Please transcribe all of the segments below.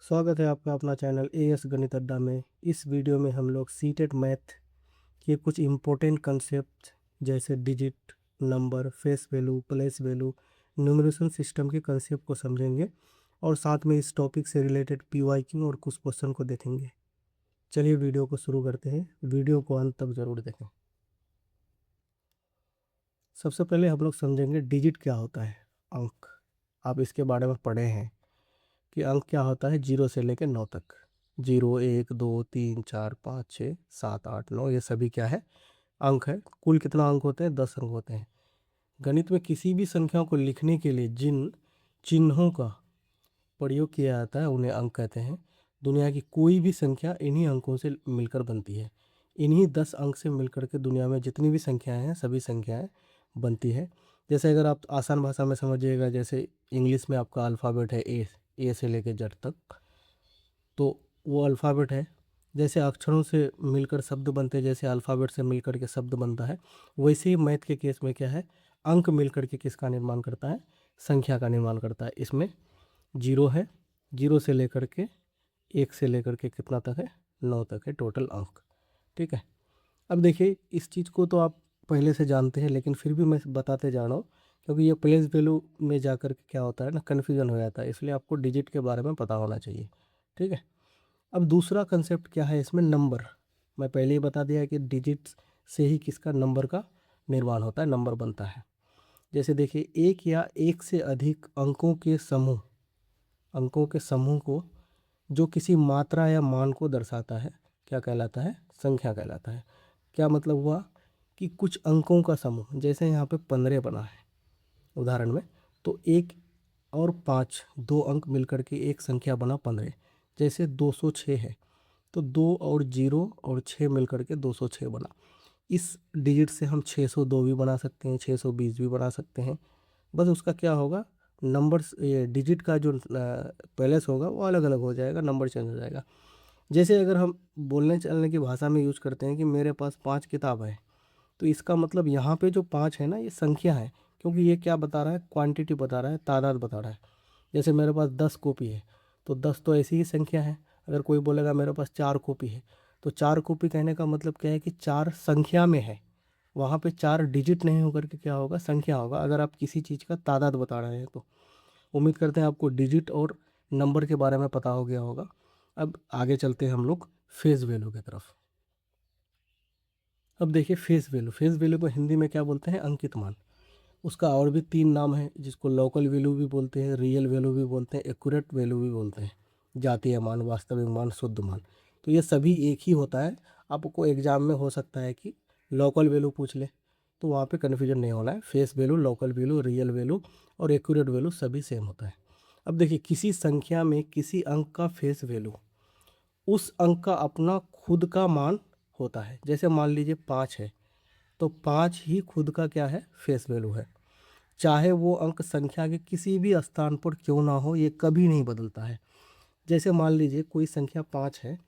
स्वागत है आपका अपना चैनल एएस गणित अड्डा में। इस वीडियो में हम लोग सीटेट मैथ के कुछ इम्पोर्टेंट कंसेप्ट जैसे digit, number, face value, place value, numeration system के कंसेप्ट को समझेंगे और साथ में इस टॉपिक से रिलेटेड पीवाईक्यू और कुछ क्वेश्चन को देखेंगे। चलिए वीडियो को शुरू करते हैं। वीडियो को अंत तक ज़रूर देखें। सबसे पहले हम लोग समझेंगे डिजिट क्या होता है। अंक, आप इसके बारे में पढ़े हैं कि अंक क्या होता है। 0 से लेकर 9 तक, 0, 1, 2, 3, 4, 5, 6, 7, 8, 9, ये सभी क्या है, अंक है। कुल कितना अंक होते हैं? 10 अंक होते हैं। गणित में किसी भी संख्या को लिखने के लिए जिन चिन्हों का प्रयोग किया जाता है उन्हें अंक कहते हैं। दुनिया की कोई भी संख्या इन्हीं अंकों से मिलकर बनती है। इन्हीं 10 अंक से मिलकर के दुनिया में जितनी भी संख्याएं हैं सभी संख्याएं बनती है। जैसे अगर आप आसान भाषा में समझिएगा, जैसे इंग्लिश में आपका अल्फ़ाबेट है ए से लेकर जेड तक, तो वो अल्फ़ाबेट है। जैसे अक्षरों से मिलकर शब्द बनते हैं, जैसे अल्फ़ाबेट से मिलकर के शब्द बनता है, वैसे ही मैथ के केस में क्या है, अंक मिलकर के किसका निर्माण करता है? संख्या का निर्माण करता है। इसमें 0 है, 0 से लेकर के 1 से लेकर के कितना तक है? 9 तक है टोटल अंक। ठीक है। अब देखिए, इस चीज़ को तो आप पहले से जानते हैं, लेकिन फिर भी मैं बताते जा रहा हूँ क्योंकि ये प्लेस वैल्यू में जाकर के क्या होता है ना, कन्फ्यूजन हो जाता है, इसलिए आपको डिजिट के बारे में पता होना चाहिए। ठीक है। अब दूसरा कंसेप्ट क्या है इसमें? नंबर। मैं पहले ही बता दिया कि डिजिट्स से ही किसका नंबर का निर्माण होता है, नंबर बनता है। जैसे देखिए, एक या एक से अधिक अंकों के समूह को जो किसी मात्रा या मान को दर्शाता है क्या कहलाता है? संख्या कहलाता है। क्या मतलब हुआ कि कुछ अंकों का समूह, जैसे यहाँ पे 15 बना है उदाहरण में, तो 1 और 5 दो अंक मिलकर के एक संख्या बना 15। जैसे 206 है तो 2 और 0 और 6 मिलकर के 206 बना। इस डिजिट से हम 602 भी बना सकते हैं, 620 भी बना सकते हैं। बस उसका क्या होगा, नंबर्स, ये डिजिट का जो पैलेस होगा वो अलग अलग हो जाएगा, नंबर चेंज हो जाएगा। जैसे अगर हम बोलने चलने की भाषा में यूज करते हैं कि मेरे पास 5 किताब है, तो इसका मतलब यहाँ पे जो 5 है ना, ये संख्या है, क्योंकि ये क्या बता रहा है? क्वांटिटी बता रहा है, तादाद बता रहा है। जैसे मेरे पास 10 कॉपी है तो 10 तो ऐसी ही संख्या है। अगर कोई बोलेगा मेरे पास 4 कॉपी है, तो 4 कॉपी कहने का मतलब क्या है कि 4 संख्या में है। वहाँ पे 4 डिजिट नहीं होकर के क्या होगा? संख्या होगा, अगर आप किसी चीज़ का तादाद बता रहे हैं तो। उम्मीद करते हैं आपको डिजिट और नंबर के बारे में पता हो गया होगा। अब आगे चलते हैं हम लोग फेस वैल्यू की तरफ। अब देखिए, फेस वैल्यू को हिंदी में क्या बोलते हैं? अंकित मान। उसका और भी 3 नाम है, जिसको लोकल वैल्यू भी बोलते हैं, रियल वैल्यू भी बोलते हैं, एक्यूरेट वैल्यू भी बोलते हैं। जातीय मान, वास्तविक मान, शुद्ध मान। तो ये सभी एक ही होता है। आपको एग्जाम में हो सकता है कि लोकल वैल्यू पूछ ले, तो वहाँ पे कन्फ्यूजन नहीं होना है। Face value, local value, real value और एक्यूरेट वैल्यू सभी सेम होता है। अब देखिए, किसी संख्या में किसी अंक का फेस वैल्यू उस अंक का अपना खुद का मान होता है। जैसे मान लीजिए 5 है, तो 5 ही खुद का क्या है? फेस वैल्यू है। चाहे वो अंक संख्या के किसी भी स्थान पर क्यों ना हो, ये कभी नहीं बदलता है। जैसे मान लीजिए कोई संख्या 5 है,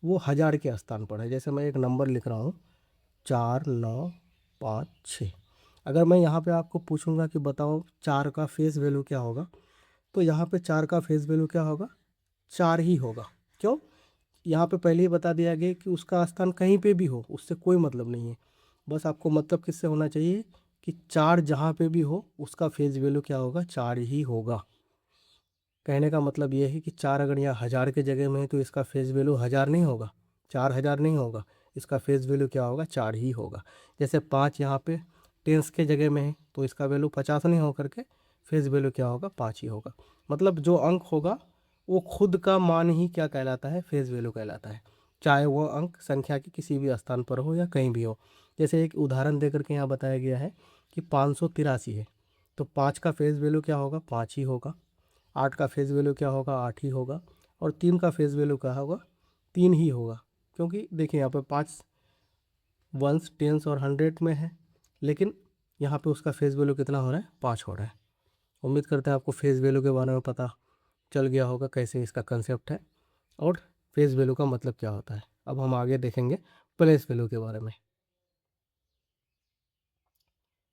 वो 1000 के स्थान पर है। जैसे मैं एक नंबर लिख रहा हूँ 4956। अगर मैं यहाँ पे आपको पूछूंगा कि बताओ 4 का फेस वैल्यू क्या होगा, तो यहाँ पे 4 का फेस वैल्यू क्या होगा? 4 ही होगा। क्यों? यहाँ पे पहले ही बता दिया गया कि उसका स्थान कहीं पे भी हो, उससे कोई मतलब नहीं है। बस आपको मतलब किससे होना चाहिए कि 4 जहाँ पे भी हो उसका फेस वैल्यू क्या होगा? 4 ही होगा। कहने का मतलब ये है कि 4 अगर यहाँ 1000 के जगह में है तो इसका फेस वैल्यू 1000 नहीं होगा, 4000 नहीं होगा, इसका फेस वैल्यू क्या होगा? 4 ही होगा। जैसे 5 यहाँ पे टेंस के जगह में है तो इसका वैल्यू 50 नहीं होकर के फेस वैल्यू क्या होगा? 5 ही होगा। मतलब जो अंक होगा वो खुद का मान ही क्या कहलाता है? फेस वैल्यू कहलाता है, चाहे वो अंक संख्या के किसी भी स्थान पर हो या कहीं भी हो। जैसे एक उदाहरण देकर के यहाँ बताया गया है कि 583 है, तो 5 का फेस वैल्यू क्या होगा? 5 ही होगा। 8 का फेस वैल्यू क्या होगा? 8 ही होगा। और 3 का फेस वैल्यू क्या होगा? 3 ही होगा। क्योंकि देखिए यहाँ पे 5 वंस, टेंस और हंड्रेड में है, लेकिन यहाँ पे उसका फेस वैल्यू कितना हो रहा है? 5 हो रहा है। उम्मीद करते हैं आपको फेस वैल्यू के बारे में पता चल गया होगा, कैसे इसका कंसेप्ट है और फेस वैल्यू का मतलब क्या होता है। अब हम आगे देखेंगे प्लेस वैल्यू के बारे में।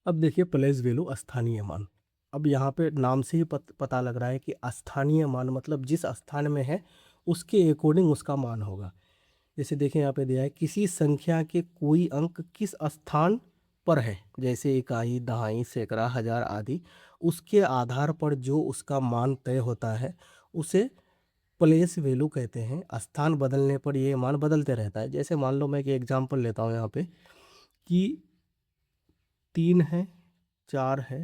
अब देखिए, प्लेस वैल्यू स्थानीय मान। अब यहाँ पे नाम से ही पता लग रहा है कि स्थानीय मान मतलब जिस स्थान में है उसके अकॉर्डिंग उसका मान होगा। जैसे देखें यहाँ पे दिया है किसी संख्या के कोई अंक किस स्थान पर है, जैसे इकाई, दहाई, सैकड़ा, हजार आदि, उसके आधार पर जो उसका मान तय होता है उसे प्लेस वैल्यू कहते हैं। स्थान बदलने पर ये मान बदलते रहता है। जैसे मान लो मैं एक एग्जांपल लेता हूँ यहाँ पे कि 3 है, 4 है,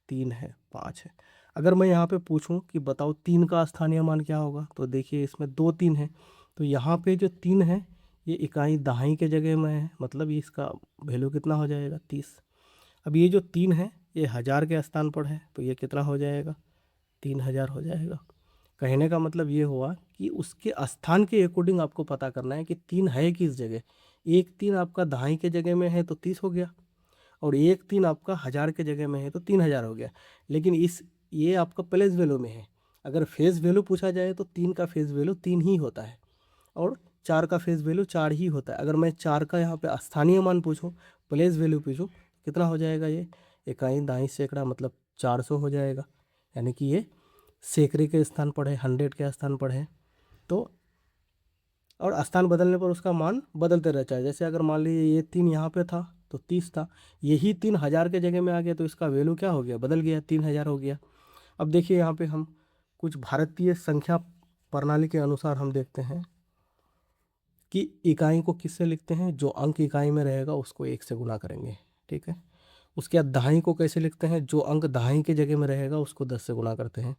3 है, 5 है। अगर मैं यहाँ पे पूछूं कि बताओ 3 का स्थानीय मान क्या होगा, तो देखिए इसमें 2 3 है, तो यहाँ पे जो 3 है ये इकाई दहाई के जगह में है, मतलब ये इसका वैल्यू कितना हो जाएगा 30। अब ये जो 3 है ये हजार के स्थान पर है, तो ये कितना हो जाएगा 3000 हो जाएगा। कहने का मतलब ये हुआ कि उसके स्थान के अकॉर्डिंग आपको पता करना है कि 3 है किस जगह। एक 3 आपका दहाई के जगह में है तो 30 हो गया, और एक 3 आपका हजार के जगह में है तो 3000 हो गया। लेकिन इस ये आपका प्लेस वैल्यू में है। अगर फेस वैल्यू पूछा जाए तो 3 का फेस वैल्यू 3 ही होता है, और 4 का फेस वैल्यू 4 ही होता है। अगर मैं 4 का यहाँ पे स्थानीय मान पूछूं, प्लेस वैल्यू पूछूं, कितना हो जाएगा ये इकाई दहाई सैकड़ा मतलब 400 हो जाएगा। यानी कि ये सैकड़े के स्थान पर है, 100 के स्थान पर है। तो और स्थान बदलने पर उसका मान बदलते रहता है। जैसे अगर मान लीजिए ये 3 यहाँ पे था तो 30 था, यही 3 हजार के जगह में आ गया तो इसका वैल्यू क्या हो गया, बदल गया, 3000 हो गया। अब देखिए यहाँ पे हम कुछ भारतीय संख्या प्रणाली के अनुसार हम देखते हैं कि इकाई को किससे लिखते हैं, जो अंक इकाई में रहेगा उसको 1 से गुना करेंगे, ठीक है। उसके बाद दहाई को कैसे लिखते हैं, जो अंक दहाई के जगह में रहेगा उसको 10 से गुना करते हैं।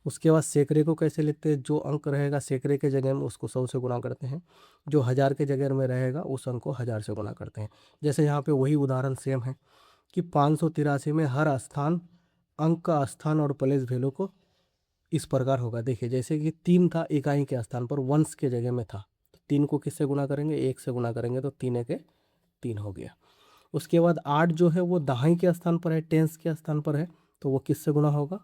उसके बाद सैकड़े को कैसे लिखते हैं, जो अंक रहेगा सैकड़े के जगह में उसको 100 से गुना करते हैं। जो हजार के जगह में रहेगा उस अंक को 1000 से गुना करते हैं। जैसे यहाँ पे वही उदाहरण सेम है कि 583 में हर स्थान अंक का स्थान और प्लेस वैल्यू को इस प्रकार होगा। देखिए जैसे कि 3 था इकाई के स्थान पर, वंश के जगह में था, तो 3 को किससे गुना करेंगे, 1 से गुना करेंगे, तो 3 के 3 हो गया। उसके बाद 8 जो है वो दहाई के स्थान पर है, टेंस के स्थान पर है, तो वो किससे गुना होगा,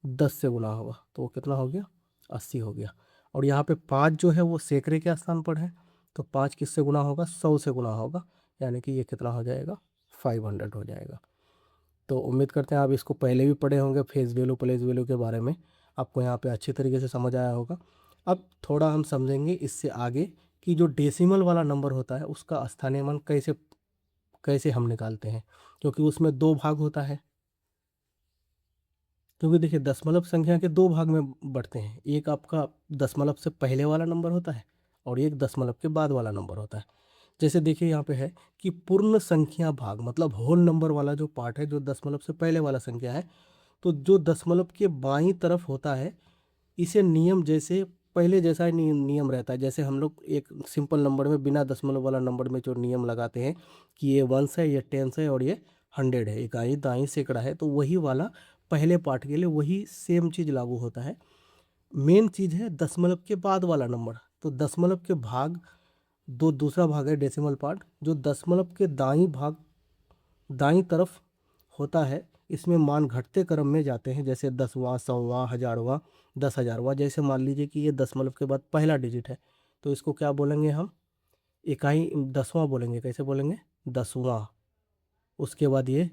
10 से गुना होगा, तो वो कितना हो गया 80 हो गया। और यहाँ पे 5 जो है वो सैकड़े के स्थान पर है, तो 5 किससे गुना होगा, 100 से गुना होगा, यानी कि ये कितना हो जाएगा 500 हो जाएगा। तो उम्मीद करते हैं आप इसको पहले भी पढ़े होंगे, फेस वैल्यू प्लेस वैल्यू के बारे में आपको यहाँ पे अच्छी तरीके से समझ आया होगा। अब थोड़ा हम समझेंगे इससे आगे कि जो डेसिमल वाला नंबर होता है उसका स्थानीय मान कैसे कैसे हम निकालते हैं, क्योंकि उसमें 2 भाग होता है। क्योंकि देखिए दशमलव संख्या के 2 भाग में बढ़ते हैं, एक आपका दशमलव से पहले वाला नंबर होता है और एक दशमलव के बाद वाला नंबर होता है। जैसे देखिए यहाँ पे है कि पूर्ण संख्या भाग मतलब होल नंबर वाला जो पार्ट है, जो दशमलव से पहले वाला संख्या है, तो जो दशमलव के बाईं तरफ होता है इसे नियम जैसे पहले जैसा ही नियम रहता है। जैसे हम लोग एक सिंपल नंबर में बिना दशमलव वाला नंबर में जो नियम लगाते हैं कि ये वंस है, ये टेंस है और ये 100 है, इकाई दाई सैकड़ा है, तो वही वाला पहले पार्ट के लिए वही सेम चीज़ लागू होता है। मेन चीज़ है दशमलव के बाद वाला नंबर। तो दशमलव के भाग दो, दूसरा भाग है डेसिमल पार्ट, जो दशमलव के दाईं तरफ होता है, इसमें मान घटते क्रम में जाते हैं, जैसे 10वां, 100वां, हजारवां, 10,000वां। जैसे मान लीजिए कि ये दशमलव के बाद पहला डिजिट है, तो इसको क्या बोलेंगे हम, इकाई 10वां बोलेंगे। कैसे बोलेंगे, 10वां। उसके बाद ये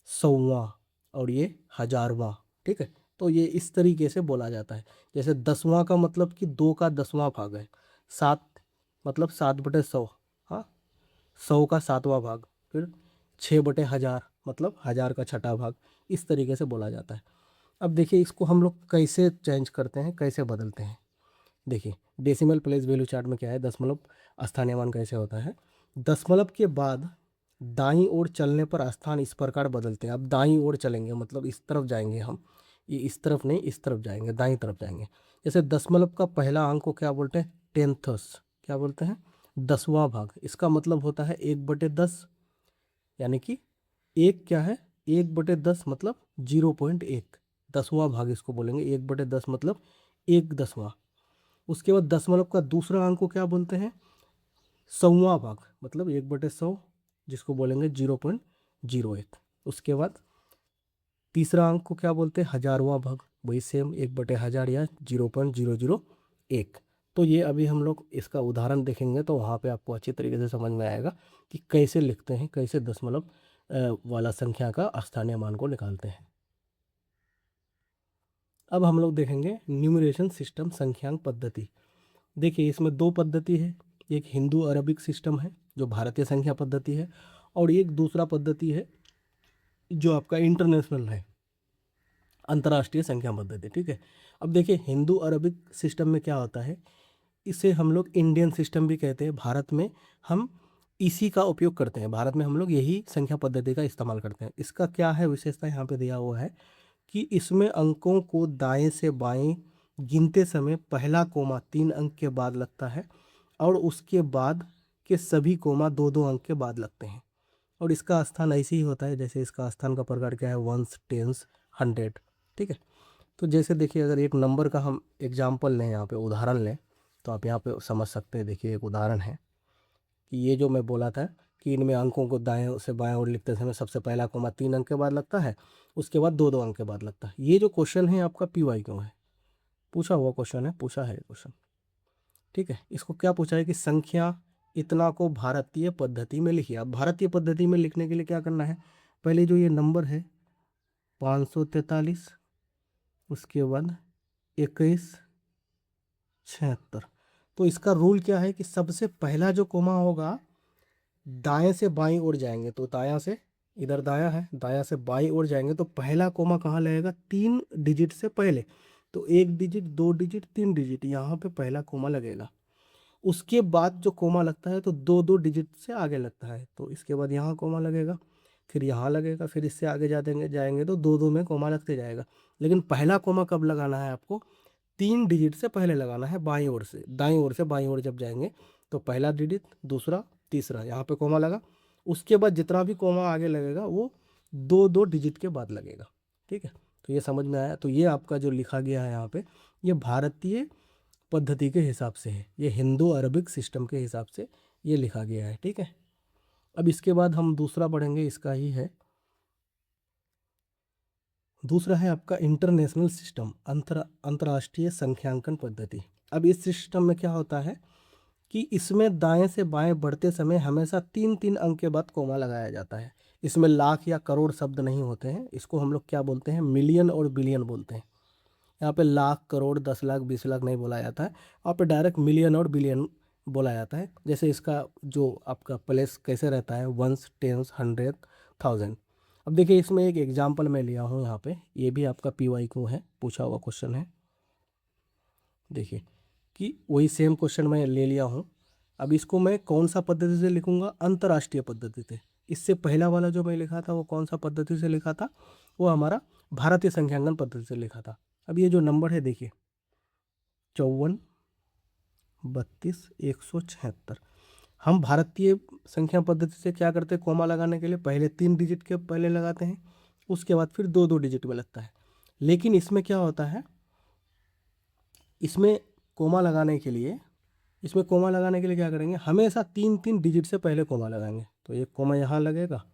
100वां और ये हजारवां, ठीक है। तो ये इस तरीके से बोला जाता है। जैसे 10वां का मतलब कि 2 का 10वां भाग है, 7 मतलब 7/100, हाँ, 100 का 7वां भाग, फिर 6/1000 मतलब 1000 का छठा भाग, इस तरीके से बोला जाता है। अब देखिए इसको हम लोग कैसे चेंज करते हैं, कैसे बदलते हैं। देखिए डेसिमल प्लेस वैल्यू चार्ट में क्या है, दशमलव स्थानीय मान कैसे होता है। दशमलव के बाद दाईं ओर चलने पर स्थान इस प्रकार बदलते हैं। अब दाईं ओर चलेंगे मतलब इस तरफ जाएंगे हम, ये इस तरफ नहीं, इस तरफ जाएंगे, दाईं तरफ जाएंगे। जैसे दशमलव का पहला अंक को क्या बोलते हैं, टेंथस, क्या बोलते हैं, 10वां भाग। इसका मतलब होता है 1/10, यानी कि एक क्या है, 1/10 मतलब 0.1, 10वां भाग इसको बोलेंगे। 1/10 मतलब 1/10वां। उसके बाद दशमलव का दूसरा अंक को क्या बोलते हैं, 100वां भाग, मतलब 1/100, जिसको बोलेंगे 0.01। उसके बाद तीसरा अंक को क्या बोलते हैं, हजारवां भाग, वही सेम 1/1000 या 0.001। तो ये अभी हम लोग इसका उदाहरण देखेंगे तो वहाँ पे आपको अच्छी तरीके से समझ में आएगा कि कैसे लिखते हैं, कैसे दशमलव वाला संख्या का स्थानीय मान को निकालते हैं। अब हम लोग देखेंगे न्यूमरेशन सिस्टम, संख्यांक पद्धति। देखिए इसमें दो पद्धति है, एक हिंदू अरबिक सिस्टम है जो भारतीय संख्या पद्धति है, और एक दूसरा पद्धति है जो आपका इंटरनेशनल है, अंतर्राष्ट्रीय संख्या पद्धति। ठीक है, अब देखिए हिंदू अरबिक सिस्टम में क्या होता है, इसे हम लोग इंडियन सिस्टम भी कहते हैं। भारत में हम इसी का उपयोग करते हैं, भारत में हम लोग यही संख्या पद्धति का इस्तेमाल करते हैं। इसका क्या है विशेषता, यहाँ पे दिया हुआ है कि इसमें अंकों को दाएं से बाएं गिनते समय पहला कोमा 3 अंक के बाद लगता है और उसके बाद के सभी कोमा 2-2 अंक के बाद लगते हैं। और इसका स्थान ऐसे ही होता है जैसे इसका स्थान का प्रकार क्या है, वंस, टेंस, 100। ठीक है, तो जैसे देखिए अगर एक नंबर का हम एग्जाम्पल लें, यहाँ पे उदाहरण लें, तो आप यहाँ पे समझ सकते हैं। देखिए एक उदाहरण है कि ये जो मैं बोला था कि इनमें अंकों को दाएं से बाएं ओर लिखते समय सबसे पहला कोमा 3 अंक के बाद लगता है, उसके बाद 2-2 अंक के बाद लगता है। ये जो क्वेश्चन है आपका पीवाई क्यों है, पूछा हुआ क्वेश्चन है, पूछा है क्वेश्चन। ठीक है, इसको क्या पूछा है कि संख्या इतना को भारतीय पद्धति में लिखिए। अब भारतीय पद्धति में लिखने के लिए क्या करना है, पहले जो ये नंबर है 543, उसके बाद 2176, तो इसका रूल क्या है कि सबसे पहला जो कोमा होगा दाएं से बाईं ओर जाएंगे, तो दायां से, इधर दायां है, दायां से बाईं ओर जाएंगे तो पहला कोमा कहाँ लगेगा, 3 डिजिट से पहले। तो 1 डिजिट, 2 डिजिट, 3 डिजिट, यहाँ पे पहला कोमा लगेगा। उसके बाद जो कोमा लगता है तो 2-2 डिजिट से आगे लगता है, तो इसके बाद यहाँ कोमा लगेगा, फिर यहाँ लगेगा, फिर इससे आगे जाएंगे तो 2-2 में कोमा लगते जाएगा। लेकिन पहला कोमा कब लगाना है आपको, 3 डिजिट से पहले लगाना है, बाईं ओर से, दाईं ओर से बाईं ओर जब जाएंगे तो पहला डिजिट, दूसरा, तीसरा, यहाँ पे कोमा लगा। उसके बाद जितना भी कोमा आगे लगेगा वो 2-2 डिजिट के बाद लगेगा। ठीक है, तो ये समझ में आया। तो ये आपका जो लिखा गया है यहाँ पे, ये भारतीय पद्धति के हिसाब से है, ये हिंदू अरबिक सिस्टम के हिसाब से ये लिखा गया है। ठीक है, अब इसके बाद हम दूसरा पढ़ेंगे, इसका ही है, दूसरा है आपका इंटरनेशनल सिस्टम, अंतर्राष्ट्रीय संख्यांकन पद्धति। अब इस सिस्टम में क्या होता है कि इसमें दाएं से बाएं बढ़ते समय हमेशा 3-3 अंक के बाद कोमा लगाया जाता है। इसमें लाख या करोड़ शब्द नहीं होते हैं, इसको हम लोग क्या बोलते हैं, मिलियन और बिलियन बोलते हैं। यहाँ पे लाख, करोड़, 10 लाख, 20 लाख नहीं बोला जाता है, यहाँ पे डायरेक्ट मिलियन और बिलियन बोला जाता है। जैसे इसका जो आपका प्लेस कैसे रहता है, वंस, टेंस, 100, 1000। अब देखिए इसमें एक एग्जाम्पल मैं लिया हूँ यहाँ पे, ये भी आपका PYQ है, पूछा हुआ क्वेश्चन है। देखिए कि वही सेम क्वेश्चन मैं ले लिया हूँ। अब इसको मैं कौन सा पद्धति से लिखूंगा, अंतर्राष्ट्रीय पद्धति से। इससे पहला वाला जो मैं लिखा था वो कौन सा पद्धति से लिखा था, वो हमारा भारतीय संख्यांकन पद्धति से लिखा था। अब ये जो नंबर है देखिए 54, 32, 176, हम भारतीय संख्या पद्धति से क्या करते हैं, कोमा लगाने के लिए पहले 3 डिजिट के पहले लगाते हैं, उसके बाद फिर 2-2 डिजिट में लगता है। लेकिन इसमें क्या होता है, इसमें कोमा लगाने के लिए, इसमें कोमा लगाने के लिए क्या करेंगे, हमेशा 3-3 डिजिट से पहले कोमा लगाएंगे। तो एक कोमा यहाँ लगेगा,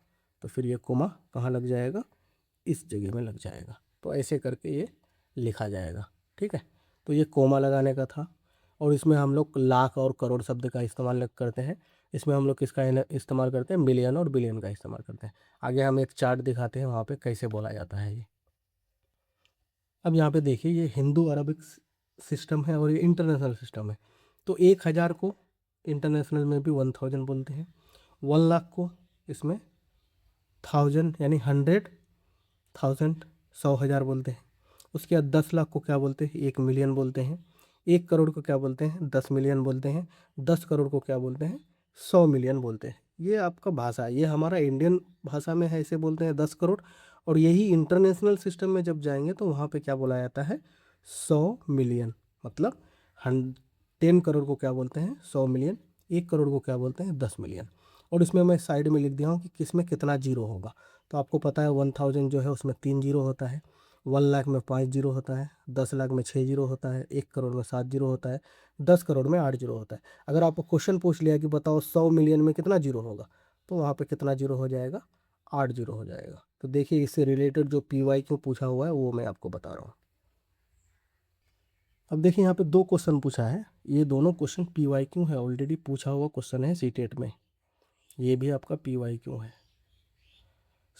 तो फिर ये कोमा कहाँ लग जाएगा, इस जगह में लग जाएगा। तो ऐसे करके ये लिखा जाएगा। ठीक है, तो ये कोमा लगाने का था। और इसमें हम लोग लाख और करोड़ शब्द का इस्तेमाल करते हैं। इसमें हम लोग किसका इस्तेमाल करते हैं, मिलियन और बिलियन का इस्तेमाल करते हैं। आगे हम एक चार्ट दिखाते हैं वहाँ पे कैसे बोला जाता है ये। अब यहाँ पे देखिए ये हिंदू अरबिक सिस्टम है और ये इंटरनेशनल सिस्टम है। तो 1000 को इंटरनेशनल में भी 1000 बोलते हैं, 1 लाख को इसमें 1000 यानी 100,000, 100,000 बोलते हैं। उसके बाद 10 लाख को क्या बोलते हैं, 1 मिलियन बोलते हैं। 1 करोड़ को क्या बोलते हैं, 10 मिलियन बोलते हैं। 10 करोड़ को क्या बोलते हैं, 100 मिलियन बोलते हैं। ये आपका भाषा, ये हमारा इंडियन भाषा में है, इसे बोलते हैं 10 करोड़। और यही इंटरनेशनल सिस्टम में जब जाएंगे तो वहाँ पे क्या बोला जाता है, 100 मिलियन। मतलब 10 करोड़ को क्या बोलते हैं, 100 मिलियन। 1 करोड़ को क्या बोलते हैं, 10 मिलियन। और इसमें मैं साइड में लिख दिया हूँ कि किसमें कितना जीरो होगा। तो आपको पता है 1000 जो है उसमें 3 जीरो होता है, 1 लाख में 5 जीरो होता है, 10 लाख में 6 जीरो होता है, 1 करोड़ में 7 जीरो होता है, 10 करोड़ में 8 जीरो होता है। अगर आपको क्वेश्चन पूछ लिया कि बताओ 100 मिलियन में कितना जीरो होगा, तो वहाँ पे कितना जीरो हो जाएगा, 8 जीरो हो जाएगा। तो देखिए इससे रिलेटेड जो PYQ पूछा हुआ है वो मैं आपको बता रहा हूँ। अब देखिए यहाँ पे 2 क्वेश्चन पूछा है, ये दोनों क्वेश्चन PYQ है, ऑलरेडी पूछा हुआ क्वेश्चन है सीटेट में, ये भी आपका PYQ है।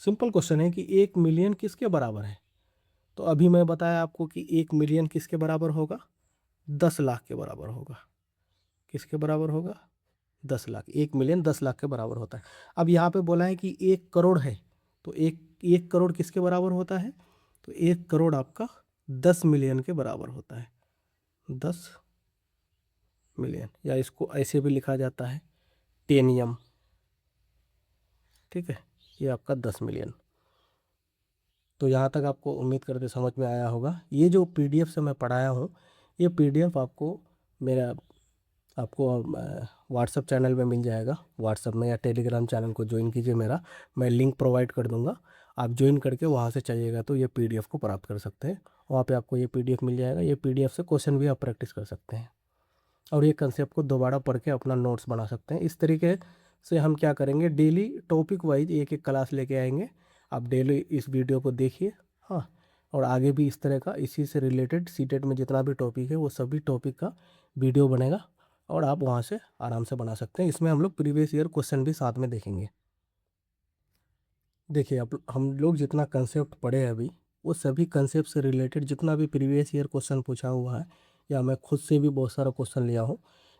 सिंपल क्वेश्चन है कि 1 मिलियन किसके बराबर है। तो अभी मैं बताया आपको कि 1 मिलियन किसके बराबर होगा, 10 लाख के बराबर होगा। किसके बराबर होगा, 10 लाख। 1 मिलियन 10 लाख के बराबर होता है। अब यहाँ पे बोला है कि 1 करोड़ है, तो एक करोड़ किसके बराबर होता है, तो 1 करोड़ आपका 10 मिलियन के बराबर होता है। 10 मिलियन, या इसको ऐसे भी लिखा जाता है टेनियम। ठीक है, ये आपका 10 मिलियन। तो यहाँ तक आपको उम्मीद करते समझ में आया होगा। ये जो पीडीएफ से मैं पढ़ाया हूँ, ये पीडीएफ आपको मेरा आपको व्हाट्सअप चैनल में मिल जाएगा। व्हाट्सअप में या टेलीग्राम चैनल को ज्वाइन कीजिए मेरा, मैं लिंक प्रोवाइड कर दूंगा। आप ज्वाइन करके वहाँ से चाहिएगा तो ये पीडीएफ को प्राप्त कर सकते हैं। वहाँ पे आपको ये पीडीएफ मिल जाएगा। ये पीडीएफ से क्वेश्चन भी आप प्रैक्टिस कर सकते हैं और ये कंसेप्ट को दोबारा पढ़ के अपना नोट्स बना सकते हैं। इस तरीके से हम क्या करेंगे, डेली टॉपिक वाइज एक एक क्लास लेके आएंगे। आप डेली इस वीडियो को देखिए, हाँ, और आगे भी इस तरह का इसी से रिलेटेड सीटेट में जितना भी टॉपिक है वो सभी टॉपिक का वीडियो बनेगा और आप वहाँ से आराम से बना सकते हैं। इसमें हम लोग प्रीवियस ईयर क्वेश्चन भी साथ में देखेंगे। देखिए, अब हम लोग जितना कंसेप्ट पढ़े हैं अभी, वो सभी कंसेप्ट से रिलेटेड जितना भी प्रीवियस ईयर क्वेश्चन पूछा हुआ है या मैं खुद से भी बहुत सारा क्वेश्चन लिया हूँ,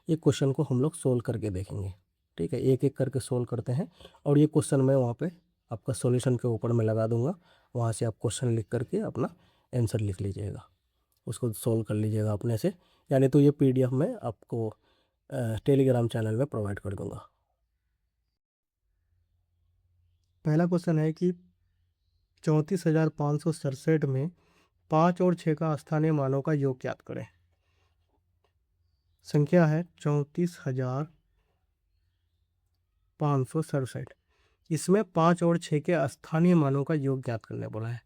ये क्वेश्चन को हम लोग सोल्व करके देखेंगे। ठीक है, एक एक करके सोल्व करते हैं और ये क्वेश्चन मैं वहाँ पे आपका सॉल्यूशन के ऊपर मैं लगा दूंगा। वहाँ से आप क्वेश्चन लिख करके अपना आंसर लिख लीजिएगा, उसको सोल्व कर लीजिएगा अपने से। यानी तो ये पीडीएफ मैं आपको टेलीग्राम चैनल में प्रोवाइड कर दूंगा। पहला क्वेश्चन है कि 34,567 में 5 और 6 का स्थानीय मानों का योग ज्ञात करें। संख्या है 34,567। इसमें 5 और 6 के स्थानीय मानों का योग ज्ञात करने बोला है।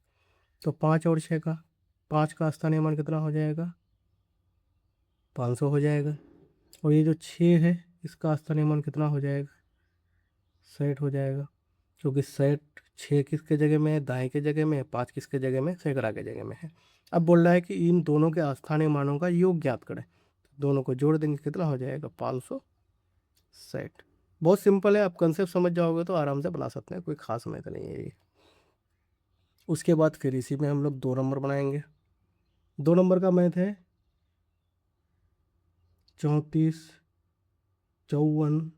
तो 5 और 6 का, 5 का स्थानीय मान कितना हो जाएगा, 500 हो जाएगा। और ये जो 6 है इसका स्थानीय मान कितना हो जाएगा, 60 हो जाएगा। क्योंकि 60, 6 किसके जगह में है, दाएं के जगह में है, 5 किसके जगह में, सैकड़ा के जगह में है। अब बोल रहा है कि इन दोनों के स्थानीय मानों का योग ज्ञात करें। दोनों को जोड़ देंगे कितना हो जाएगा, 560। बहुत सिंपल है, आप कंसेप्ट समझ जाओगे तो आराम से बना सकते हैं, कोई खास मैथ नहीं है ये। उसके बाद फिर इसी में हम लोग 2 नंबर बनाएंगे। 2 नंबर का मैथ है 34, 54,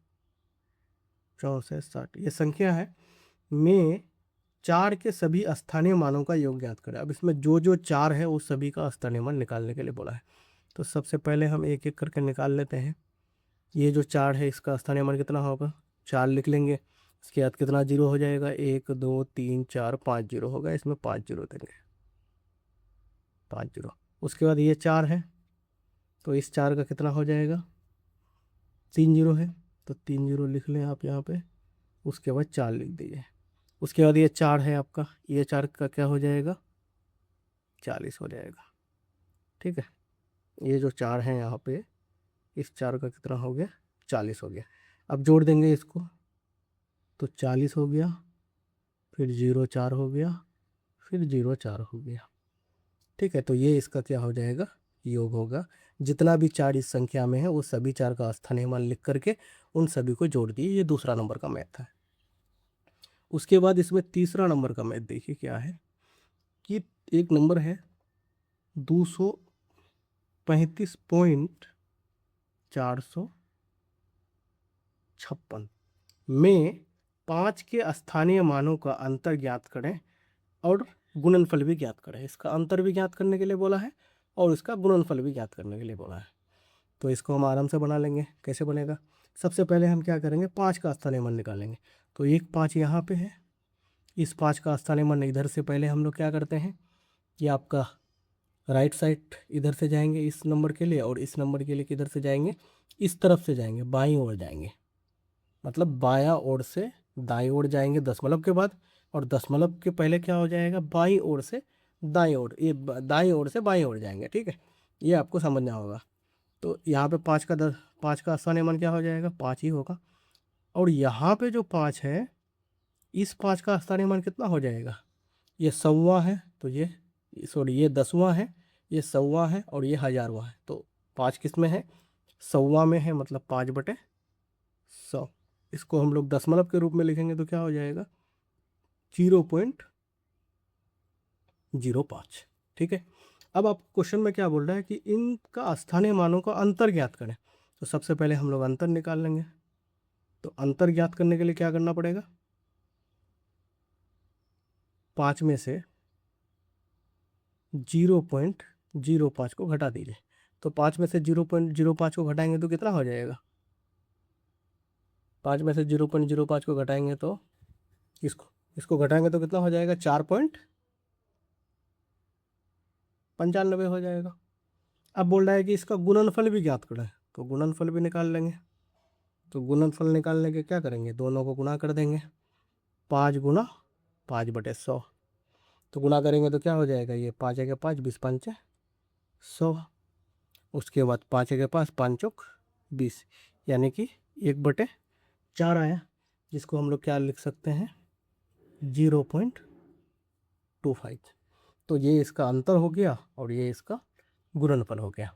64, 60। ये संख्या है में 4 के सभी स्थानीय मानों का योग ज्ञात करें। अब इसमें जो जो 4 है उस सभी का स्थानीय मान निकालने के लिए बोला है। तो सबसे पहले हम एक एक करके निकाल लेते हैं। ये जो 4 है इसका स्थानीय मान कितना होगा, 4 लिख लेंगे। इसके बाद कितना जीरो हो जाएगा, 1 2 3 4 5 जीरो होगा। इसमें 5 जीरो देंगे, 5 जीरो। उसके बाद ये 4 है तो इस 4 का कितना हो जाएगा, 3 जीरो है तो 3 जीरो लिख लें आप यहाँ पे। उसके बाद 4 लिख दीजिए। उसके बाद ये 4 है आपका, ये 4 का क्या हो जाएगा, 40 हो जाएगा। ठीक है, ये जो 4 है यहाँ पे, इस 4 का कितना हो गया, 40 हो गया। अब जोड़ देंगे इसको तो 40 हो गया, फिर 0 4 हो गया, फिर 0 4 हो गया। ठीक है, तो ये इसका क्या हो जाएगा, योग होगा। जितना भी 4 इस संख्या में है वो सभी 4 का स्थानीय मान लिख करके उन सभी को जोड़ दिए। ये दूसरा नंबर का मैथ है। उसके बाद इसमें तीसरा नंबर का मैथ देखिए क्या है कि एक नंबर है 235.456 में 5 के स्थानीय मानों का अंतर ज्ञात करें और गुणनफल भी ज्ञात करें। इसका अंतर भी ज्ञात करने के लिए बोला है और इसका गुणनफल भी ज्ञात करने के लिए बोला है। तो इसको हम आराम से बना लेंगे। कैसे बनेगा, सबसे पहले हम क्या करेंगे, 5 का स्थानीय मान निकालेंगे। तो एक 5 यहाँ पे है, इस 5 का स्थानीय मान इधर से पहले हम लोग क्या करते हैं, ये आपका राइट साइड इधर से जाएंगे इस नंबर के लिए और इस नंबर के लिए किधर से जाएंगे, इस तरफ से जाएंगे, बाईं ओर जाएंगे। मतलब बायां ओर से दाईं ओर जाएंगे दशमलव के बाद, और दशमलव के पहले क्या हो जाएगा, बाईं ओर से दाईं ओर, ये दाईं ओर से बाईं ओर जाएंगे। ठीक है, ये आपको समझना होगा। तो यहाँ पे 5 का स्थानीय मान क्या हो जाएगा, 5 ही होगा। और यहाँ पे जो 5 है, इस 5 का स्थानीय मान कितना हो जाएगा, ये 100वां है तो ये, सॉरी ये 10वां है, ये 100वां है और ये 1000वां है। तो 5 किस में है, 100वां में है, मतलब 5/100। इसको हम लोग दशमलव के रूप में लिखेंगे तो क्या हो जाएगा, 0.05। ठीक है। अब आप क्वेश्चन में क्या बोल रहा है कि इनका स्थानीय मानों का अंतर ज्ञात करें। तो सबसे पहले हम लोग अंतर निकाल लेंगे। तो अंतर ज्ञात करने के लिए क्या करना पड़ेगा, 5 में से 0.05 को घटा दीजिए। तो 5 में से 0.05 को घटाएंगे तो कितना हो जाएगा, 5 में से 0.05 को घटाएंगे तो इसको घटाएंगे तो कितना हो जाएगा, 4.95 हो जाएगा। अब बोल रहा है कि इसका गुणनफल भी ज्ञात करें, तो गुणनफल भी निकाल लेंगे। तो गुणनफल निकालने के क्या करेंगे, दोनों को गुणा कर देंगे, 5 गुना 5/100। तो गुणा करेंगे तो क्या हो जाएगा, ये 5 है के 5, 20 5 100। उसके बाद 5 है के पास 5 चौक 20, यानी कि 1/4 आया, जिसको हम लोग क्या लिख सकते हैं, 0.25। तो ये इसका अंतर हो गया और ये इसका गुणनफल हो गया।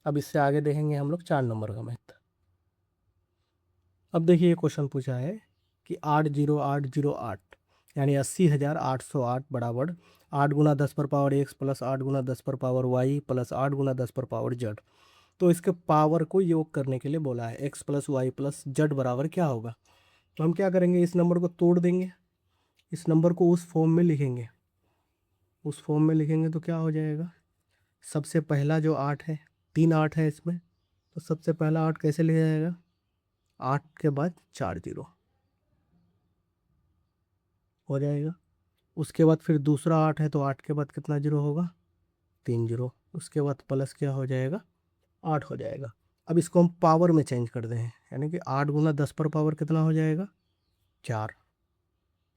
अब इससे आगे देखेंगे हम लोग 4 नंबर का मैथ। अब देखिए ये क्वेश्चन पूछा है कि 80808 यानी 80,808 बराबर 8 गुना 10 पर पावर x प्लस 8 गुना 10 पर पावर y प्लस 8 गुना 10 पर पावर z। तो इसके पावर को योग करने के लिए बोला है, x plus y plus z बराबर क्या होगा। तो हम क्या करेंगे, इस नंबर को तोड़ देंगे, इस नंबर को उस फॉर्म में लिखेंगे। उस फॉर्म में लिखेंगे तो क्या हो जाएगा, सबसे पहला जो 8 है, 3 8 है इसमें, तो सबसे पहला 8 कैसे लिखा जाएगा, 8 के बाद 4 0 हो जाएगा। उसके बाद फिर दूसरा 8 है, तो 8 के बाद कितना 0 होगा, 3 0। उसके बाद प्लस क्या हो जाएगा, 8 हो जाएगा। अब इसको हम पावर में चेंज कर दें, यानी कि 8 गुना 10 पर पावर कितना हो जाएगा, 4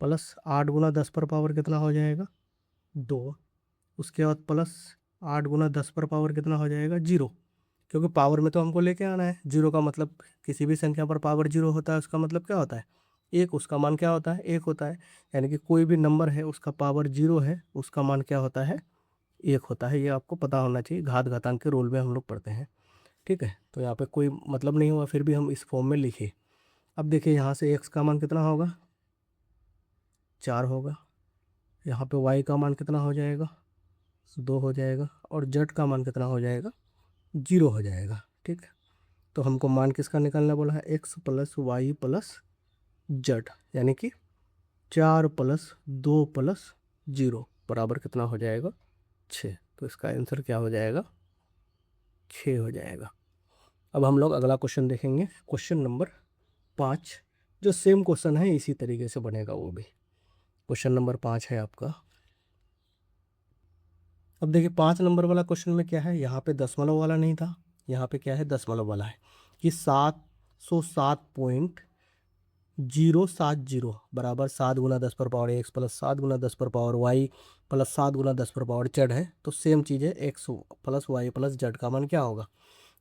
प्लस 8 गुना 10 पर पावर कितना हो जाएगा, 2। उसके बाद प्लस 8 गुना 10 पर पावर कितना हो जाएगा, 0। क्योंकि पावर में तो हमको लेके आना है, 0 का मतलब किसी भी संख्या पर पावर 0 होता है, उसका मतलब क्या होता है, एक। उसका मान क्या होता है, 1 होता है। यानी कि कोई भी नंबर है उसका पावर 0 है, उसका मान क्या होता है, 1 होता है। ये आपको पता होना चाहिए, घात घातांक के रोल में हम लोग पढ़ते हैं, ठीक है। तो यहाँ पे कोई मतलब नहीं हुआ, फिर भी हम इस फॉर्म में लिखे। अब देखिए यहाँ से x का मान कितना होगा, 4 होगा। यहाँ पे y का मान कितना हो जाएगा, 2 हो जाएगा। और z का मान कितना हो जाएगा, 0 हो जाएगा, ठीक है। तो हमको मान किसका निकालना बोला है, x plus y plus z, यानी कि 4 प्लस 2 प्लस 0 बराबर कितना हो जाएगा, 6। तो इसका आंसर क्या हो जाएगा, 6 हो जाएगा। अब हम लोग अगला क्वेश्चन देखेंगे, क्वेश्चन नंबर 5, जो सेम क्वेश्चन है इसी तरीके से बनेगा वो भी। क्वेश्चन नंबर 5 है आपका। अब देखिए 5 नंबर वाला क्वेश्चन में क्या है, यहाँ पे दशमलव वाला नहीं था, यहाँ पे क्या है, दशमलव वाला है कि 707.070 बराबर 7 गुना 10 पर पावर x प्लस 7 गुना 10 पर पावर y प्लस 7 गुना 10 पर पावर z है। तो सेम चीज़ है, x plus y plus z का मान क्या होगा।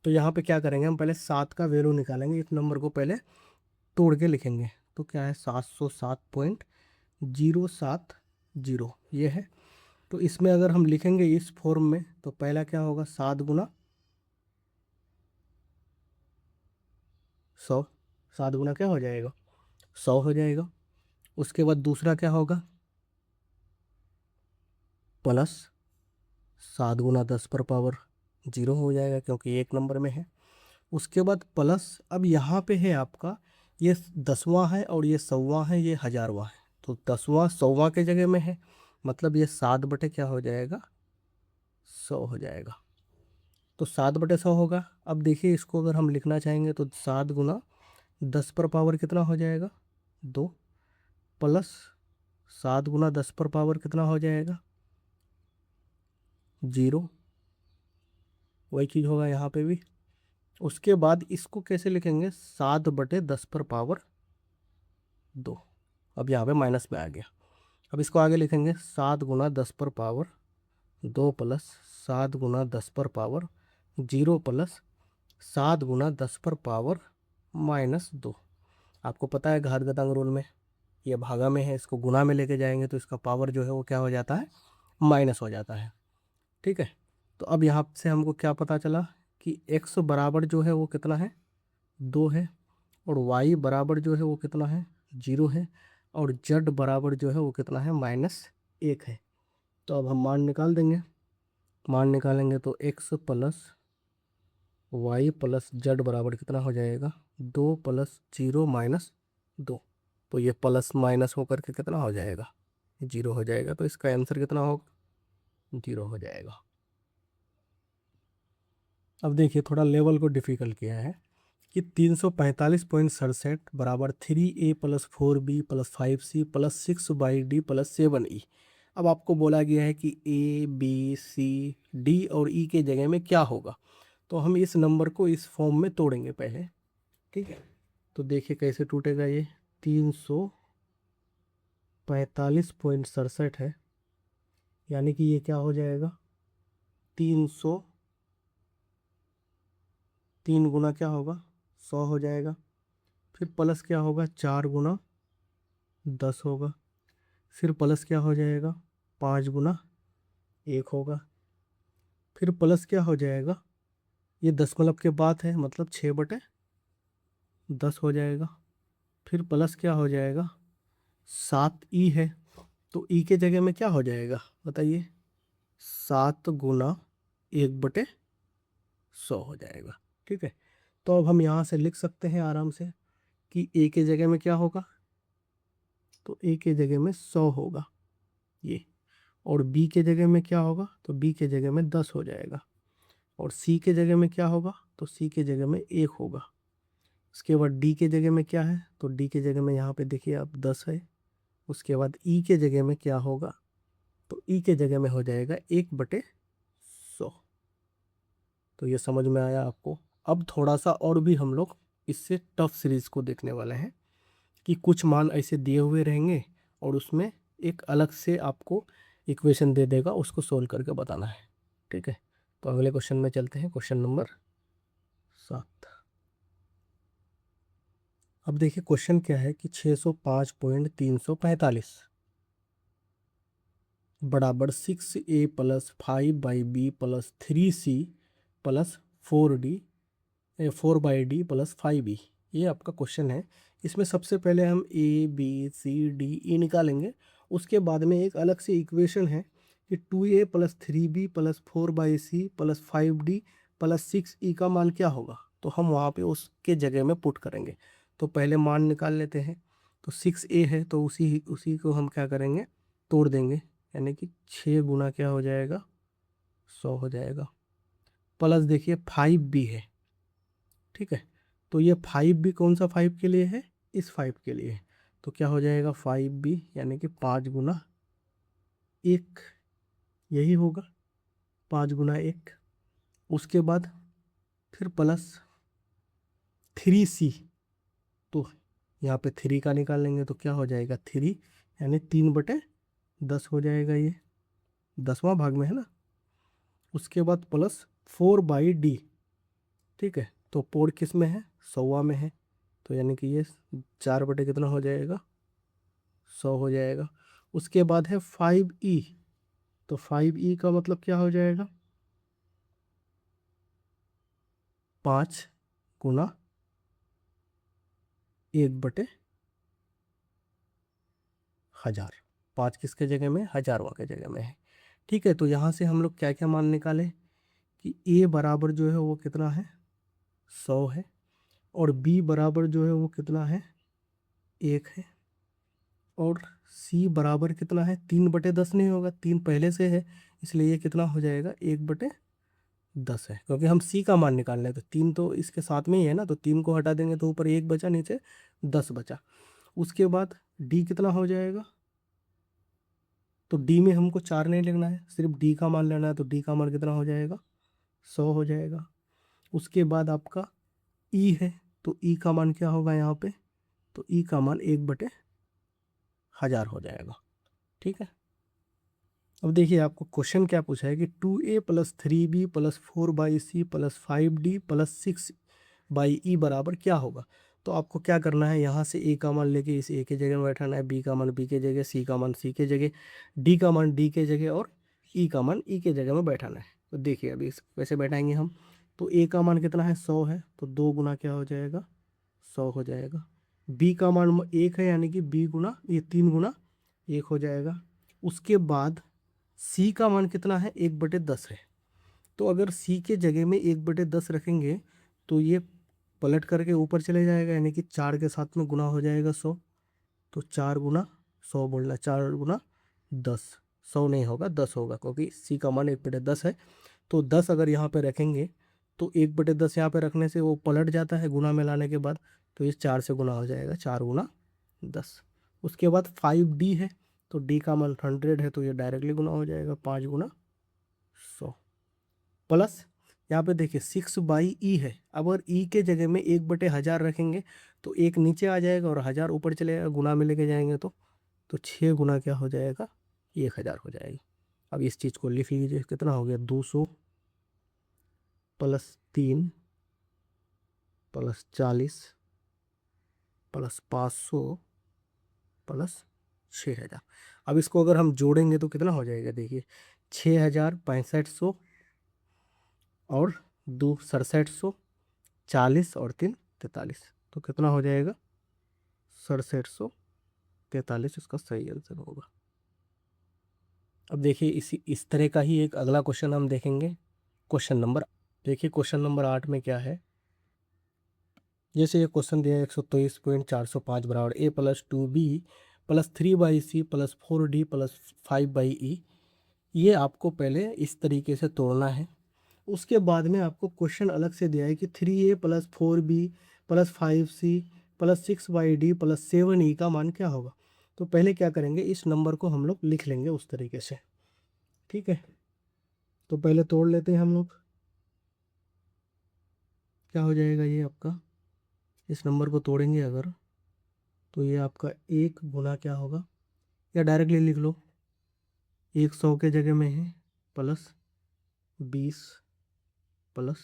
तो यहाँ पे क्या करेंगे, हम पहले 7 का वैल्यू निकालेंगे, इस नंबर को पहले तोड़ के लिखेंगे। तो क्या है, 707.070 ये है। तो इसमें अगर हम लिखेंगे इस फॉर्म में, तो पहला क्या होगा, 7 गुना 100, 7 गुना क्या हो जाएगा, 100 हो जाएगा। उसके बाद दूसरा क्या होगा, प्लस 7 गुना 10 पर पावर 0 हो जाएगा, क्योंकि एक नंबर में है। उसके बाद प्लस, अब यहाँ पे है आपका, ये 10वां है और ये 100वां है, ये 1000वां है। तो 10वां 100वां के जगह में है, मतलब ये 7 बटे क्या हो जाएगा, 100 हो जाएगा। तो 7/100 होगा। अब देखिए इसको अगर हम लिखना चाहेंगे तो 7 गुना 10 पर पावर कितना हो जाएगा, 2 प्लस 7 गुना 10 पर पावर कितना हो जाएगा, 0। वही चीज़ होगा यहाँ पे भी। उसके बाद इसको कैसे लिखेंगे, 7/10 पर पावर 2। अब यहाँ पे माइनस में आ गया। अब इसको आगे लिखेंगे 7 गुना 10 पर पावर 2 प्लस 7 गुना 10 पर पावर 0 प्लस 7 गुना 10 पर पावर -2। आपको पता है घात घातांक रूल में ये भागा में है, इसको गुना में लेके जाएंगे तो इसका पावर जो है वो क्या हो जाता है, माइनस हो जाता है, ठीक है। तो अब यहाँ से हमको क्या पता चला कि x बराबर जो है वो कितना है, 2 है। और y बराबर जो है वो कितना है, 0 है। और z बराबर जो है वो कितना है, -1 है। तो अब हम मान निकाल देंगे। मान निकालेंगे तो x plus y plus z बराबर कितना हो जाएगा, 2 प्लस 0 माइनस 2। तो ये प्लस माइनस होकर के कितना हो जाएगा, 0 हो जाएगा। तो इसका आंसर कितना होगा, 0 हो जाएगा। अब देखिए थोड़ा लेवल को डिफिकल्ट किया है कि 345.67 बराबर 3a plus 4b plus 5c plus 6y d plus 7e। अब आपको बोला गया है कि a b c d और e के जगह में क्या होगा। तो हम इस नंबर को इस फॉर्म में तोड़ेंगे पहले, ठीक है। तो देखिए कैसे टूटेगा, ये 345.67 है, यानी कि ये क्या हो जाएगा, 3 गुना क्या होगा, 100 हो जाएगा। फिर प्लस क्या होगा, 4 गुना 10 होगा। फिर प्लस क्या हो जाएगा, 5 गुना 1 होगा। फिर प्लस क्या हो जाएगा, ये दशमलव के बाद है मतलब 6/10 हो जाएगा। फिर प्लस क्या हो जाएगा, 7e है, तो ई के जगह में क्या हो जाएगा बताइए, 7 गुना 1/100 हो जाएगा, ठीक है। तो अब हम यहाँ से लिख सकते हैं आराम से कि ए के जगह में क्या होगा, तो ए के जगह में 100 होगा ये। और बी के जगह में क्या होगा, तो बी के जगह में 10 हो जाएगा। और सी के जगह में क्या होगा, तो सी के जगह में 1 होगा। उसके बाद डी के जगह में क्या है, तो डी के जगह में यहाँ पे देखिए अब 10 है। उसके बाद ई के जगह में क्या होगा, तो ई के जगह में हो जाएगा 1/100। तो ये समझ में आया आपको। अब थोड़ा सा और भी हम लोग इससे टफ सीरीज को देखने वाले हैं कि कुछ मान ऐसे दिए हुए रहेंगे और उसमें एक अलग से आपको इक्वेशन दे देगा, उसको सोल्व करके बताना है, ठीक है। तो अगले क्वेश्चन में चलते हैं, क्वेश्चन नंबर 7। अब देखिए क्वेश्चन क्या है कि 605.345 बराबर 6a plus 5/b plus 3c plus 4/d plus 5e, ये आपका क्वेश्चन है। इसमें सबसे पहले हम a b c d e निकालेंगे। उसके बाद में एक अलग से इक्वेशन है कि 2a plus 3b plus 4/c plus 5d plus 6e का मान क्या होगा, तो हम वहाँ पे उसके जगह में पुट करेंगे। तो पहले मान निकाल लेते हैं। तो 6a है तो उसी उसी को हम क्या करेंगे, तोड़ देंगे, यानी कि 6 गुना क्या हो जाएगा, 100 हो जाएगा। प्लस देखिए 5b है, ठीक है। तो ये 5b कौन सा 5 के लिए है, इस 5 के लिए है। तो क्या हो जाएगा 5b, यानी कि 5 गुना 1, यही होगा 5 गुना 1। उसके बाद फिर प्लस 3c, तो यहाँ पे 3 का निकाल लेंगे तो क्या हो जाएगा 3, यानी 3/10 हो जाएगा, ये 10वां भाग में है ना। उसके बाद प्लस 4/d, ठीक है। तो पोर किस में है, 100वां में है। तो यानी कि ये 4 कितना हो जाएगा, 100 हो जाएगा। उसके बाद है 5e, तो 5e का मतलब क्या हो जाएगा, 5 गुना 1/1000। 5 किसके जगह में, 1000वां के जगह में है, ठीक है। तो यहाँ से हम लोग क्या क्या मान निकाले कि a बराबर जो है वो कितना है, 100 है। और b बराबर जो है वो कितना है, 1 है। और c बराबर कितना है, 3/10 नहीं होगा, 3 पहले से है, इसलिए ये कितना हो जाएगा, 1/10 है, क्योंकि हम c का मान निकालना है। तो 3 तो इसके साथ में ही है ना, तो 3 को हटा देंगे तो ऊपर 1 बचा, नीचे 10 बचा। उसके बाद d कितना हो जाएगा, तो d में हमको 4 नहीं लिखना है, सिर्फ d का मान लेना है। तो d का मान कितना हो जाएगा, 100 हो जाएगा। उसके बाद आपका e है, तो e का मान क्या होगा यहाँ पे, तो e का मान 1/1000 हो जाएगा, ठीक है। अब देखिए आपको क्वेश्चन क्या पूछा है कि 2a plus 3b plus 4/c plus 5d plus 6/e बराबर क्या होगा। तो आपको क्या करना है, यहाँ से a का मान लेके इस a के जगह में बैठाना है, b का मान b के जगह, c का मान c के जगह, d का मान d के जगह और e का मान e के जगह में बैठाना है। तो देखिए अभी वैसे बैठाएंगे हम। तो a का मान कितना है, 100 है, तो 2 गुना क्या हो जाएगा, 100 हो जाएगा। b का मान 1 है, यानी कि b गुना ये 3 गुना 1 हो जाएगा। उसके बाद c का मान कितना है, 1/10 है, तो अगर सी के जगह में 1/10 रखेंगे तो ये पलट करके ऊपर चले जाएगा, यानी कि 4 के साथ में गुना हो जाएगा 100। तो 4 गुना 100 बोलना, 4 गुना 10, 100 नहीं होगा 10 होगा, क्योंकि सी का मान 1/10 है। तो 10 अगर यहाँ पे रखेंगे तो 1/10 यहाँ पे रखने से वो पलट जाता है गुना में लाने के बाद, तो इस 4 से गुना हो जाएगा, 4 गुना 10। उसके बाद 5D है, तो डी का मान 100 है, तो ये डायरेक्टली गुना हो जाएगा, 5 गुना 100। प्लस यहाँ पे देखिए 6/E है, अब अगर ई के जगह में 1/1000 रखेंगे तो एक नीचे आ जाएगा और 1000 ऊपर चले जाएगा, गुना में लेके जाएंगे तो 6 गुना क्या हो जाएगा, 1000 हो जाएगी। अब इस चीज़ को लिख लीजिए, कितना हो गया, 200 प्लस 3 प्लस 40 प्लस 500 प्लस 6000। अब इसको अगर हम जोड़ेंगे तो कितना हो जाएगा, देखिए 6500 और 2 6700, 40 और 3 43, तो कितना हो जाएगा 6743, इसका सही आंसर होगा। अब देखिए इस तरह का ही एक अगला क्वेश्चन हम देखेंगे। क्वेश्चन नंबर, देखिए क्वेश्चन नंबर 8 में क्या है। जैसे ये क्वेश्चन दिया है 123.405 बराबर a plus 2b plus 3/c plus 4d plus 5/e। ये आपको पहले इस तरीके से तोड़ना है, उसके बाद में आपको क्वेश्चन अलग से दिया है कि 3a plus 4b plus 5c plus 6/d plus 7e का मान क्या होगा। तो पहले क्या करेंगे, इस नंबर को हम लोग लिख लेंगे उस तरीके से, ठीक है। तो पहले तोड़ लेते हैं हम लोग, क्या हो जाएगा ये आपका, इस नंबर को तोड़ेंगे अगर तो ये आपका 1 गुना क्या होगा, या डायरेक्टली लिख लो, 100 के जगह में है प्लस 20 प्लस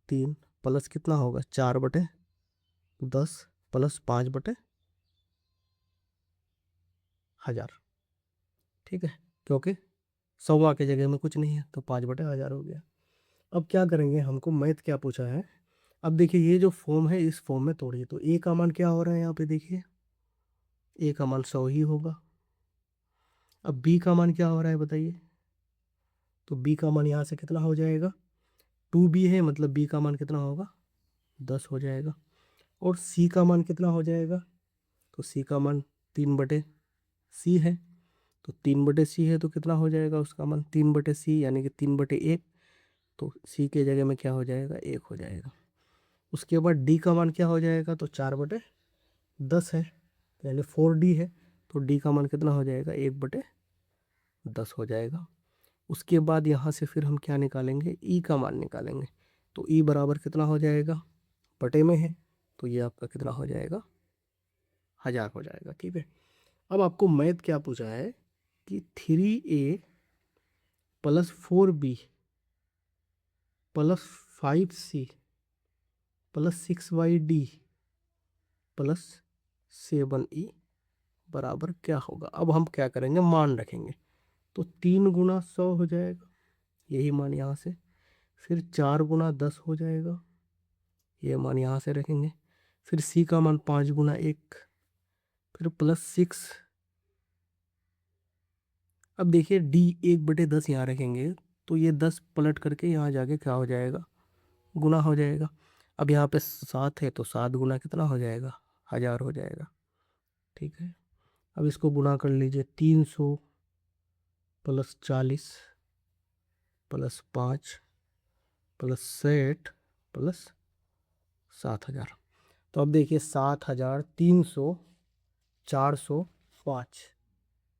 3 प्लस कितना होगा 4/10 प्लस 5/1000, ठीक है, क्योंकि 100 के जगह में कुछ नहीं है तो 5/1000 हो गया। अब क्या करेंगे, हमको मैथ क्या पूछा है। अब देखिए ये जो फॉर्म है इस फॉर्म में तोड़िए, तो ए का मान क्या हो रहा है यहाँ पे, देखिए ए का मान 100 ही होगा। अब बी का मान क्या हो रहा है बताइए, तो बी का मान यहाँ से कितना हो जाएगा, 2b है, मतलब बी का मान कितना होगा 10 हो जाएगा। और सी का मान कितना हो जाएगा, तो सी का मान 3/c है, तो 3/c है तो कितना हो जाएगा उसका मान 3/c, यानी कि 3/1, तो सी के जगह में क्या हो जाएगा 1 हो जाएगा। उसके बाद डी का मान क्या हो जाएगा, तो 4/10 है, यानी 4d है, तो डी का मान कितना हो जाएगा 1/10 हो जाएगा। उसके बाद यहाँ से फिर हम क्या निकालेंगे, ई का मान निकालेंगे, तो ई बराबर कितना हो जाएगा, बटे में है, तो ये आपका कितना हो जाएगा 1000 हो जाएगा, ठीक है। अब आपको मैथ क्या पूछा है कि 3a plus 4b plus 5c plus 6/d plus 7e बराबर क्या होगा। अब हम क्या करेंगे, मान रखेंगे, तो 3 गुना 100 हो जाएगा, यही मान यहाँ से, फिर 4 गुना 10 हो जाएगा, ये मान यहाँ से रखेंगे, फिर सी का मान 5 गुना 1, फिर प्लस 6। अब देखिए डी 1/10 यहाँ रखेंगे, तो ये 10 पलट करके यहाँ जाके क्या हो जाएगा, गुना हो जाएगा। अब यहाँ पे 7 है तो 7 गुना कितना हो जाएगा 1000 हो जाएगा, ठीक है। अब इसको गुना कर लीजिए, 300 प्लस 40 प्लस 5 प्लस 60 प्लस 7000। तो अब देखिए 7300 405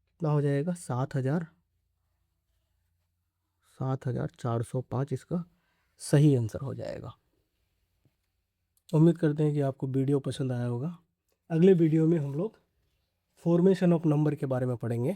कितना हो जाएगा, 7405 इसका सही आंसर हो जाएगा। उम्मीद करते हैं कि आपको वीडियो पसंद आया होगा। अगले वीडियो में हम लोग फॉर्मेशन ऑफ नंबर के बारे में पढ़ेंगे।